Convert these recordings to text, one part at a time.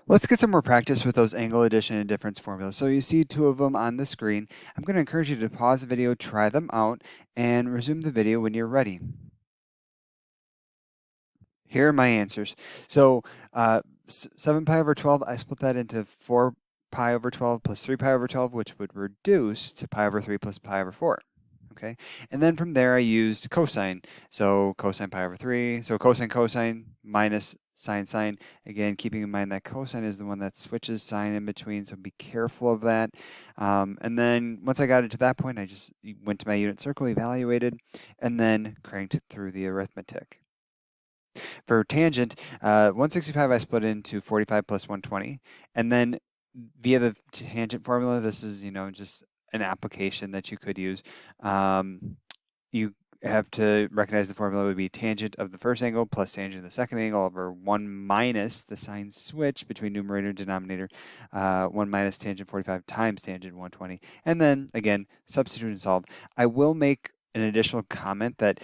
Let's get some more practice with those angle addition and difference formulas. So you see two of them on the screen. I'm going to encourage you to pause the video, try them out, and resume the video when you're ready. Here are my answers. So 7 pi over 12, I split that into 4 pi over 12 plus 3 pi over 12, which would reduce to pi over 3 plus pi over 4. Okay, and then from there I used cosine. So cosine pi over 3. So cosine cosine minus sine sine. Again, keeping in mind that cosine is the one that switches sign in between, so be careful of that. And then once I got it to that point, I just went to my unit circle, evaluated, and then cranked through the arithmetic. For tangent, 165 I split into 45 plus 120, and then via the tangent formula, this is, just an application that you could use. You have to recognize the formula would be tangent of the first angle plus tangent of the second angle over 1 minus the sign switch between numerator and denominator, 1 minus tangent 45 times tangent 120. And then, again, substitute and solve. I will make an additional comment that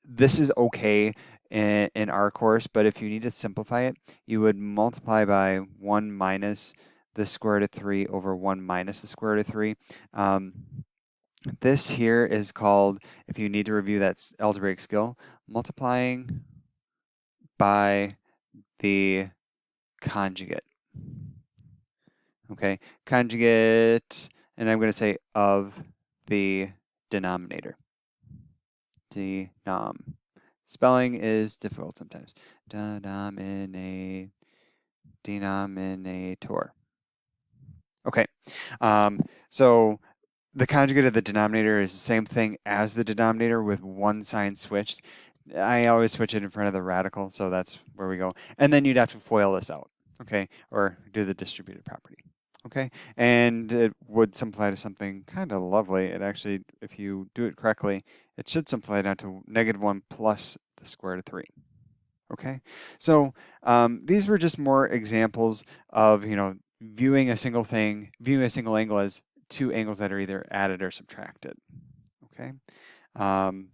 this is okay in our course, but if you need to simplify it, you would multiply by 1 minus the square root of 3 over 1 minus the square root of 3. This here is called, if you need to review that algebraic skill, multiplying by the conjugate. Okay, conjugate, and I'm going to say of the denominator. Spelling is difficult sometimes. Denominator. Okay, so the conjugate of the denominator is the same thing as the denominator with one sign switched. I always switch it in front of the radical, so that's where we go. And then you'd have to FOIL this out, okay, or do the distributive property. Okay, and it would simplify to something kind of lovely. It actually, if you do it correctly, it should simplify down to -1 plus the square root of 3. Okay, so these were just more examples of, viewing a single angle as two angles that are either added or subtracted. Okay. The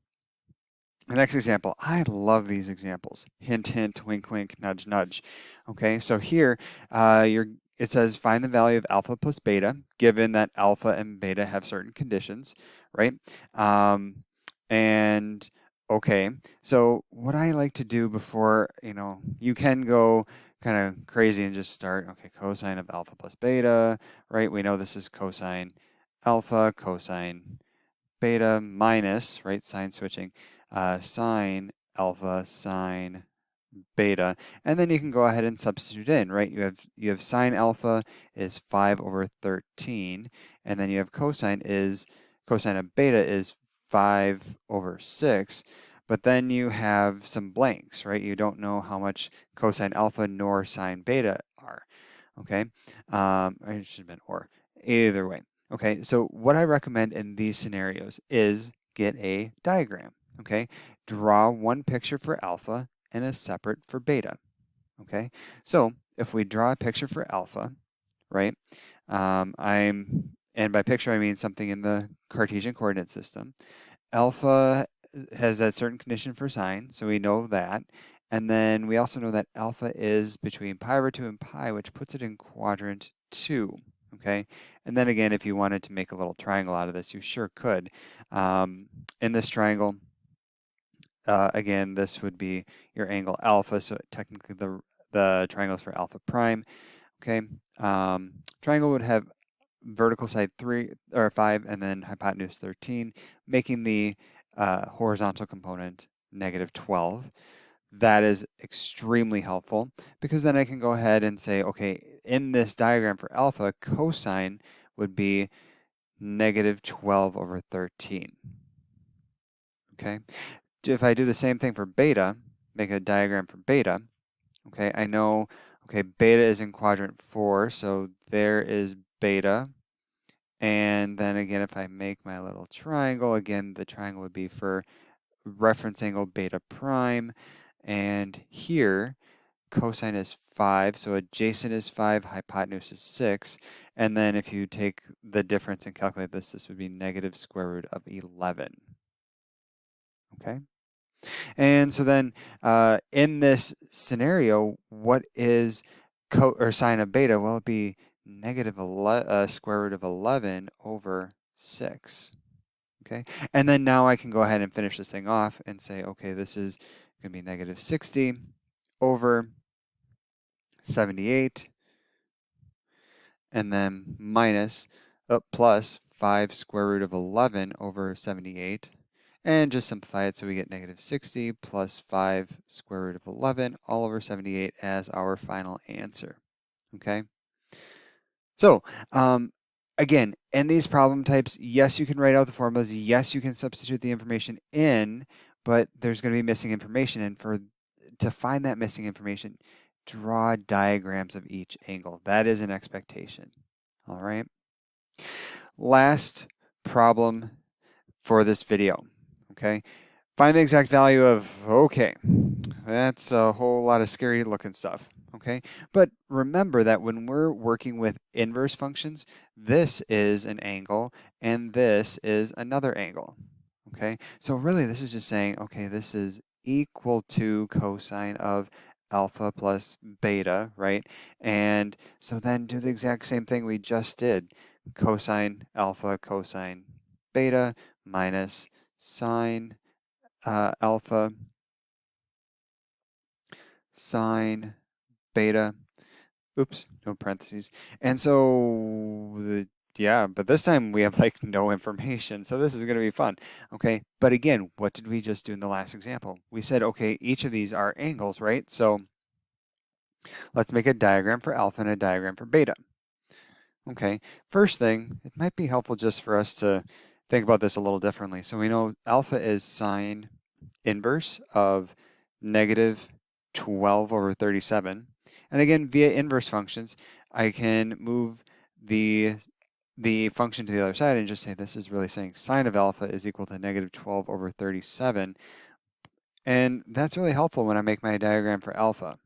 next example, I love these examples. Hint, hint, wink, wink, nudge, nudge. Okay, so here it says find the value of alpha plus beta, given that alpha and beta have certain conditions, right? And okay, so what I like to do before, you can go kind of crazy and just start, okay, cosine of alpha plus beta, right? We know this is cosine alpha, cosine beta minus, right, sign switching, sine alpha, sine beta, and then you can go ahead and substitute in, right? You have sine alpha is 5 over 13, and then you have cosine of beta is 5 over 6, but then you have some blanks, right? You don't know how much cosine alpha nor sine beta are, okay? It should have been or. Either way. Okay, so what I recommend in these scenarios is get a diagram, okay? Draw one picture for alpha and a separate for beta, okay? So if we draw a picture for alpha, right, and by picture I mean something in the Cartesian coordinate system. Alpha has that certain condition for sine, so we know that. And then we also know that alpha is between pi over 2 and pi, which puts it in quadrant 2. Okay, and then again, if you wanted to make a little triangle out of this, you sure could. In this triangle, again, this would be your angle alpha, so technically the triangle is for alpha prime. Okay, triangle would have vertical side 3 or 5, and then hypotenuse 13, making the horizontal component -12. That is extremely helpful because then I can go ahead and say, okay, in this diagram for alpha, cosine would be -12 over 13. Okay, if I do the same thing for beta, make a diagram for beta, okay, I know, okay, beta is in quadrant 4, so there is beta. And then again, if I make my little triangle, again, the triangle would be for reference angle beta prime. And here, cosine is 5, so adjacent is 5, hypotenuse is 6. And then if you take the difference and calculate this, this would be negative square root of 11. Okay? And so then in this scenario, what is sine of beta, well, it'd be negative square root of 11 over 6. Okay, and then now I can go ahead and finish this thing off and say, okay, this is going to be negative 60 over 78, and then minus plus 5 square root of 11 over 78, and just simplify it so we get negative 60 plus 5 square root of 11 all over 78 as our final answer. Okay, so again, in these problem types, yes, you can write out the formulas, yes, you can substitute the information in, but there's going to be missing information, and to find that missing information, draw diagrams of each angle. That is an expectation. All right. Last problem for this video. Okay. Find the exact value of, okay, that's a whole lot of scary looking stuff. Okay, but remember that when we're working with inverse functions, this is an angle and this is another angle. Okay, so really this is just saying, okay, this is equal to cosine of alpha plus beta, right? And so then do the exact same thing we just did. Cosine alpha cosine beta minus sine alpha sine beta, oops, no parentheses. And so, yeah, but this time we have like no information. So this is going to be fun. Okay, but again, what did we just do in the last example? We said, okay, each of these are angles, right? So let's make a diagram for alpha and a diagram for beta. Okay, first thing, it might be helpful just for us to think about this a little differently. So we know alpha is sine inverse of negative 12 over 37. And again, via inverse functions, I can move the function to the other side and just say this is really saying sine of alpha is equal to negative 12 over 37. And that's really helpful when I make my diagram for alpha.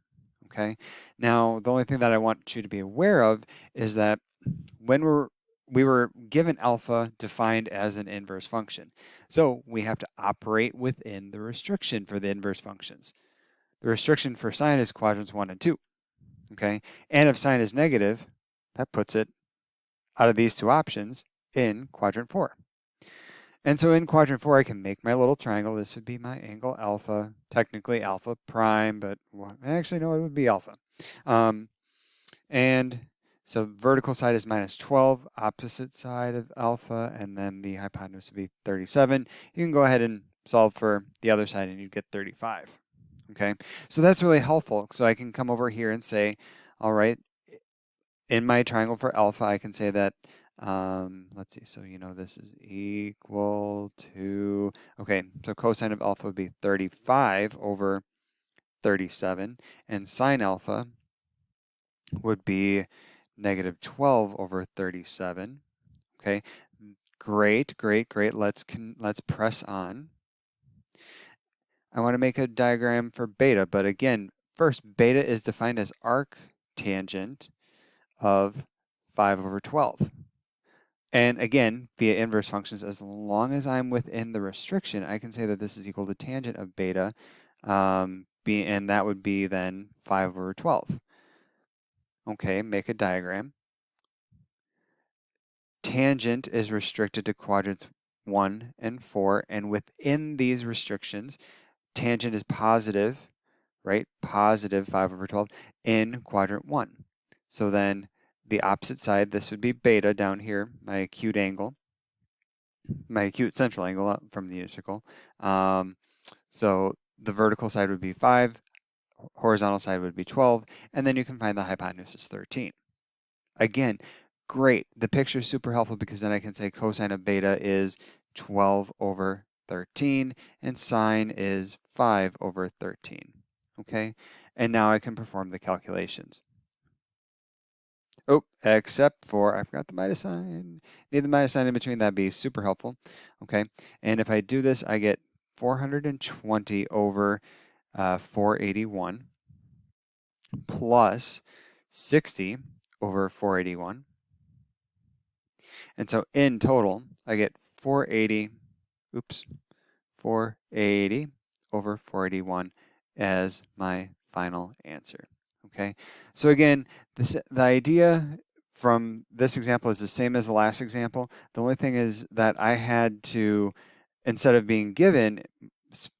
Okay. Now, the only thing that I want you to be aware of is that when we were given alpha defined as an inverse function. So we have to operate within the restriction for the inverse functions. The restriction for sine is quadrants 1 and 2. Okay, and if sine is negative, that puts it out of these two options in quadrant 4. And so in quadrant 4, I can make my little triangle. This would be my angle alpha, technically alpha prime, but actually, no, it would be alpha. And so vertical side is minus 12, opposite side of alpha, and then the hypotenuse would be 37. You can go ahead and solve for the other side and you get 35. Okay, so that's really helpful. So I can come over here and say, all right, in my triangle for alpha, I can say that, let's see, so you know this is equal to, okay, so cosine of alpha would be 35 over 37, and sine alpha would be negative 12 over 37. Okay, great, great, great. Let's press on. I want to make a diagram for beta, but again, first, beta is defined as arctangent of 5 over 12. And again, via inverse functions, as long as I'm within the restriction, I can say that this is equal to tangent of beta, and that would be then 5 over 12. Okay, make a diagram. Tangent is restricted to quadrants 1 and 4, and within these restrictions, tangent is positive, right? Positive 5 over 12 in quadrant 1. So then the opposite side, this would be beta down here, my acute angle, my acute central angle from the unit so the vertical side would be 5, horizontal side would be 12, and then you can find the hypotenuse is 13. Again, great. The picture is super helpful because then I can say cosine of beta is 12 over 13 and sine is 5 over 13. Okay, and now I can perform the calculations. Oh, except for I forgot the minus sign. Need the minus sign in between. That'd be super helpful. Okay, and if I do this, I get 420 over 481 plus 60 over 481. And so in total, I get 480 over 481 as my final answer. Okay, so again, the idea from this example is the same as the last example. The only thing is that I had to, instead of being given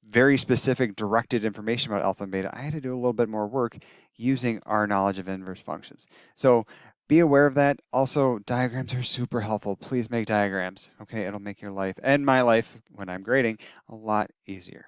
very specific directed information about alpha and beta, I had to do a little bit more work using our knowledge of inverse functions. So be aware of that. Also, diagrams are super helpful. Please make diagrams. Okay, it'll make your life and my life when I'm grading a lot easier.